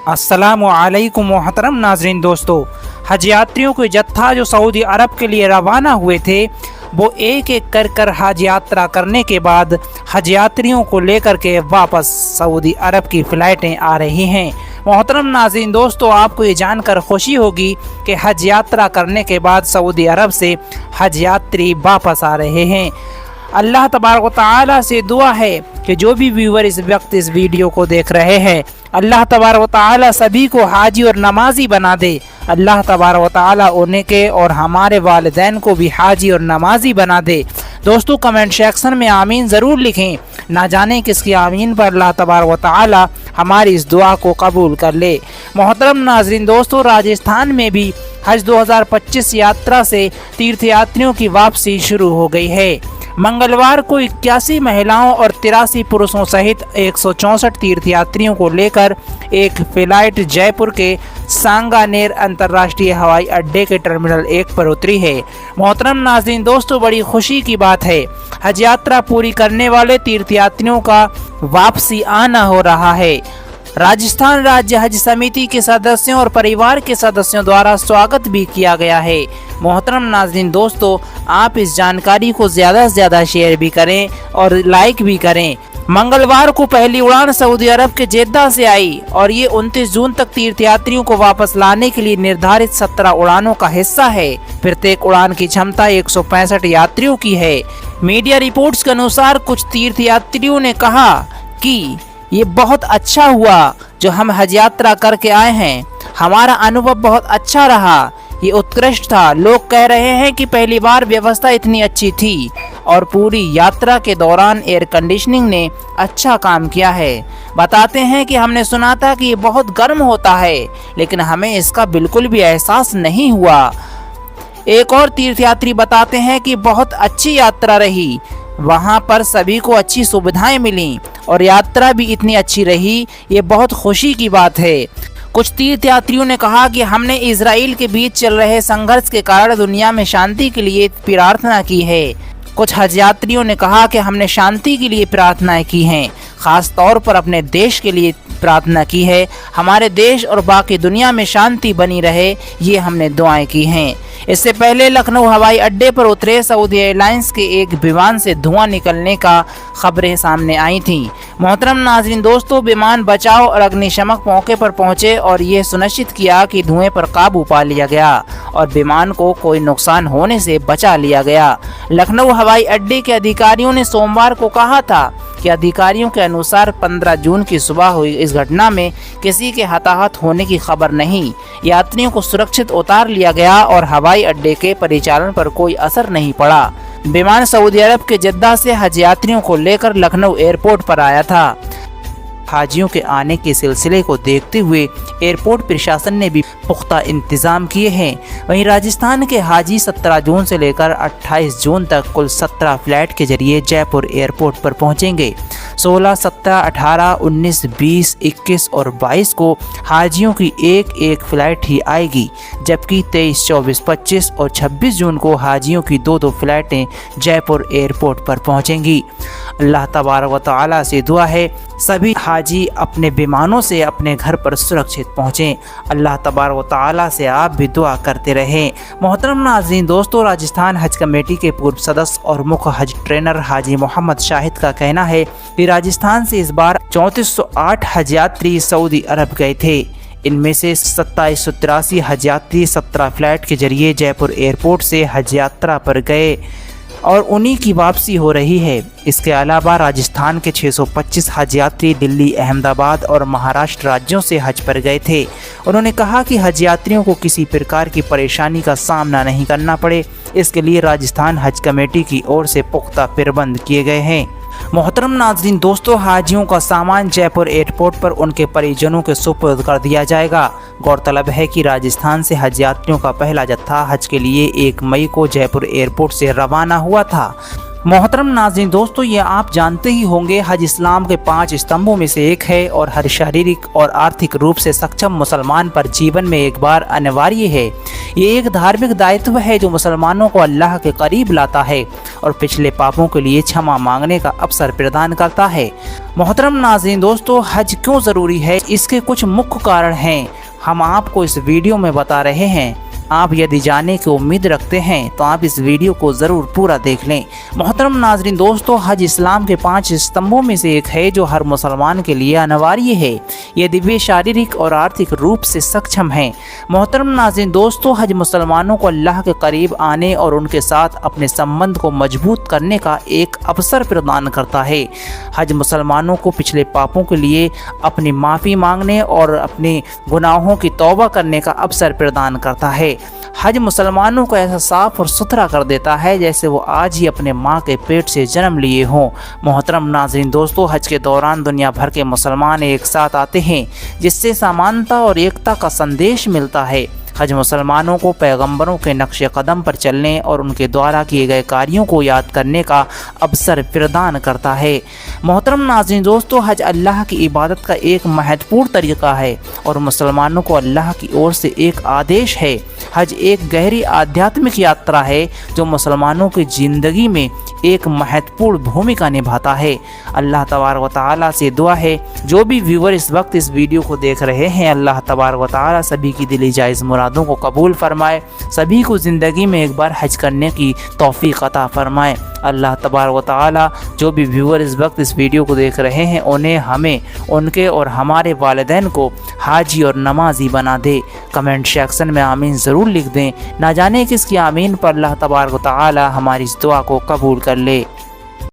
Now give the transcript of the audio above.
अस्सलामुअलैकुम मोहतरम नाजरीन दोस्तों, हज यात्रियों के जत्था जो सऊदी अरब के लिए रवाना हुए थे वो एक एक कर हज यात्रा करने के बाद हज यात्रियों को लेकर के वापस सऊदी अरब की फ़्लाइटें आ रही हैं। मोहतरम नाज़रीन दोस्तों, आपको ये जानकर खुशी होगी कि हज यात्रा करने के बाद सऊदी अरब से हज यात्री वापस आ रहे हैं। अल्लाह तबारक व तआला से दुआ है कि जो भी व्यूवर इस वक्त इस वीडियो को देख रहे हैं, अल्लाह तबारक व तआला सभी को हाजी और नमाजी बना दे। अल्लाह तबारक व तआला उन्हें के और हमारे वालिदैन को भी हाजी और नमाजी बना दे। दोस्तों, कमेंट सेक्शन में आमीन ज़रूर लिखें। ना जाने किसकी आमीन पर अल्लाह तबारक व तआला हमारी इस दुआ को कबूल कर ले। मोहतरम नाजरीन दोस्तों, राजस्थान में भी हज 2025 यात्रा से तीर्थयात्रियों की वापसी शुरू हो गई है। मंगलवार को 81 महिलाओं और 83 पुरुषों सहित 164 तीर्थयात्रियों को लेकर एक फ्लाइट जयपुर के सांगानेर अंतर्राष्ट्रीय हवाई अड्डे के टर्मिनल 1 पर उतरी है। मोहतरम नाज़रीन दोस्तों, बड़ी खुशी की बात है, हज यात्रा पूरी करने वाले तीर्थयात्रियों का वापसी आना हो रहा है। राजस्थान राज्य हज समिति के सदस्यों और परिवार के सदस्यों द्वारा स्वागत भी किया गया है। मोहतरम नाज़रीन दोस्तों, आप इस जानकारी को ज़्यादा से ज़्यादा शेयर भी करें और लाइक भी करें। मंगलवार को पहली उड़ान सऊदी अरब के जेद्दा से आई और ये 29 जून तक तीर्थयात्रियों को वापस लाने के लिए निर्धारित 17 उड़ानों का हिस्सा है। प्रत्येक उड़ान की क्षमता 165 यात्रियों की है। मीडिया रिपोर्ट्स के अनुसार कुछ तीर्थयात्रियों ने कहा कि ये बहुत अच्छा हुआ जो हम हज यात्रा करके आए हैं, हमारा अनुभव बहुत अच्छा रहा, ये उत्कृष्ट था। लोग कह रहे हैं कि पहली बार व्यवस्था इतनी अच्छी थी और पूरी यात्रा के दौरान एयर कंडीशनिंग ने अच्छा काम किया है। बताते हैं कि हमने सुना था कि ये बहुत गर्म होता है, लेकिन हमें इसका बिल्कुल भी एहसास नहीं हुआ। एक और तीर्थयात्री बताते हैं कि बहुत अच्छी यात्रा रही, वहाँ पर सभी को अच्छी सुविधाएं मिली और यात्रा भी इतनी अच्छी रही, ये बहुत खुशी की बात है। कुछ तीर्थयात्रियों ने कहा कि हमने इजराइल के बीच चल रहे संघर्ष के कारण दुनिया में शांति के लिए प्रार्थना की है। कुछ हज यात्रियों ने कहा कि हमने शांति के लिए प्रार्थनाएं की हैं, खास तौर पर अपने देश के लिए प्रार्थना की है। हमारे देश और बाकी दुनिया में शांति बनी रहे, ये हमने दुआएं की हैं। इससे पहले लखनऊ हवाई अड्डे पर उतरे सऊदी एयरलाइंस के एक विमान से धुआं निकलने का खबरें सामने आई थीं। मोहतरम नाजरीन दोस्तों, विमान बचाव और अग्निशमक मौके पर पहुंचे और ये सुनिश्चित किया कि धुएं पर काबू पा लिया गया और विमान को कोई नुकसान होने से बचा लिया गया। लखनऊ हवाई अड्डे के अधिकारियों ने सोमवार को कहा था कि अधिकारियों के अनुसार 15 जून की सुबह हुई इस घटना में किसी के हताहत होने की खबर नहीं। यात्रियों को सुरक्षित उतार लिया गया और हवाई अड्डे के परिचालन पर कोई असर नहीं पड़ा। विमान सऊदी अरब के जद्दा से हज यात्रियों को लेकर लखनऊ एयरपोर्ट पर आया था। हाजियों के आने के सिलसिले को देखते हुए एयरपोर्ट प्रशासन ने भी पुख्ता इंतजाम किए हैं। वहीं राजस्थान के हाजी 17 जून से लेकर 28 जून तक कुल 17 फ्लाइट के जरिए जयपुर एयरपोर्ट पर पहुंचेंगे। 16, 17, 18, 19, 20, 21 और 22 को हाजियों की एक फ्लाइट ही आएगी, जबकि 23, 24, 25 और 26 जून को हाजियों की 2 फ्लाइटें जयपुर एयरपोर्ट पर पहुंचेंगी। अल्लाह तबारक व तआला से दुआ है सभी हाजी अपने विमानों से अपने घर पर सुरक्षित पहुँचें। अल्लाह तबारक व तआला से आप भी दुआ करते रहें। मोहतरम नाज़रीन दोस्तों, राजस्थान हज कमेटी के पूर्व सदस्य और मुख्य हज ट्रेनर हाजी मोहम्मद शाहिद का कहना है कि राजस्थान से इस बार 3408 हज यात्री सऊदी अरब गए थे। इनमें से 2783 हज यात्री 17 फ्लाइट के जरिए जयपुर एयरपोर्ट से हज यात्रा पर गए और उन्हीं की वापसी हो रही है। इसके अलावा राजस्थान के 625 हज यात्री दिल्ली, अहमदाबाद और महाराष्ट्र राज्यों से हज पर गए थे। उन्होंने कहा कि हज यात्रियों को किसी प्रकार की परेशानी का सामना नहीं करना पड़े, इसके लिए राजस्थान हज कमेटी की ओर से पुख्ता प्रबंध किए गए हैं। मोहतरम नाज़रीन दोस्तों, हाजियों का सामान जयपुर एयरपोर्ट पर उनके परिजनों के सुपुर्द कर दिया जाएगा। गौरतलब है कि राजस्थान से हज यात्रियों का पहला जत्था हज के लिए 1 मई को जयपुर एयरपोर्ट से रवाना हुआ था। मोहतरम नाज़रीन दोस्तों, ये आप जानते ही होंगे हज इस्लाम के 5 स्तंभों में से एक है और हर शारीरिक और आर्थिक रूप से सक्षम मुसलमान पर जीवन में एक बार अनिवार्य है। ये एक धार्मिक दायित्व है जो मुसलमानों को अल्लाह के करीब लाता है और पिछले पापों के लिए क्षमा मांगने का अवसर प्रदान करता है। मोहतरम नाज़रीन दोस्तों, हज क्यों ज़रूरी है, इसके कुछ मुख्य कारण हैं, हम आपको इस वीडियो में बता रहे हैं। आप यदि जाने की उम्मीद रखते हैं तो आप इस वीडियो को ज़रूर पूरा देख लें। मोहतरम नाज़रीन दोस्तों, हज इस्लाम के 5 स्तंभों में से एक है जो हर मुसलमान के लिए अनिवार्य है यदि वे शारीरिक और आर्थिक रूप से सक्षम हैं। मोहतरम नाज़रीन दोस्तों, हज मुसलमानों को अल्लाह के करीब आने और उनके साथ अपने संबंध को मजबूत करने का एक अवसर प्रदान करता है। हज मुसलमानों को पिछले पापों के लिए अपनी माफ़ी मांगने और अपने गुनाहों की तौबा करने का अवसर प्रदान करता है। हज मुसलमानों को ऐसा साफ और सुथरा कर देता है जैसे वो आज ही अपने माँ के पेट से जन्म लिए हों। मोहतरम नाज़रीन दोस्तों, हज के दौरान दुनिया भर के मुसलमान एक साथ आते हैं जिससे समानता और एकता का संदेश मिलता है। हज मुसलमानों को पैगंबरों के नक्शे कदम पर चलने और उनके द्वारा किए गए कार्यों को याद करने का अवसर प्रदान करता है। मोहतरम नाज़रीन दोस्तों, हज अल्लाह की इबादत का एक महत्वपूर्ण तरीका है और मुसलमानों को अल्लाह की ओर से एक आदेश है। हज एक गहरी आध्यात्मिक यात्रा है जो मुसलमानों की ज़िंदगी में एक महत्वपूर्ण भूमिका निभाता है। अल्लाह तबारक व तआला से दुआ है जो भी व्यूवर इस वक्त इस वीडियो को देख रहे हैं, अल्लाह तबारक व तआला सभी की दिली जायज़ मुरादों को कबूल फरमाए, सभी को ज़िंदगी में एक बार हज करने की तौफीक अता फरमाए। अल्लाह तबारक व तआला जो भी व्यूवर इस वक्त इस वीडियो को देख रहे हैं उन्हें, हमें, उनके और हमारे वालिदैन को हाजी और नमाजी बना दे। कमेंट सेक्शन में आमीन ज़रूर लिख दें। ना जाने किसकी आमीन पर अल्लाह तबारक व तआला हमारी इस दुआ को कबूल कर ले।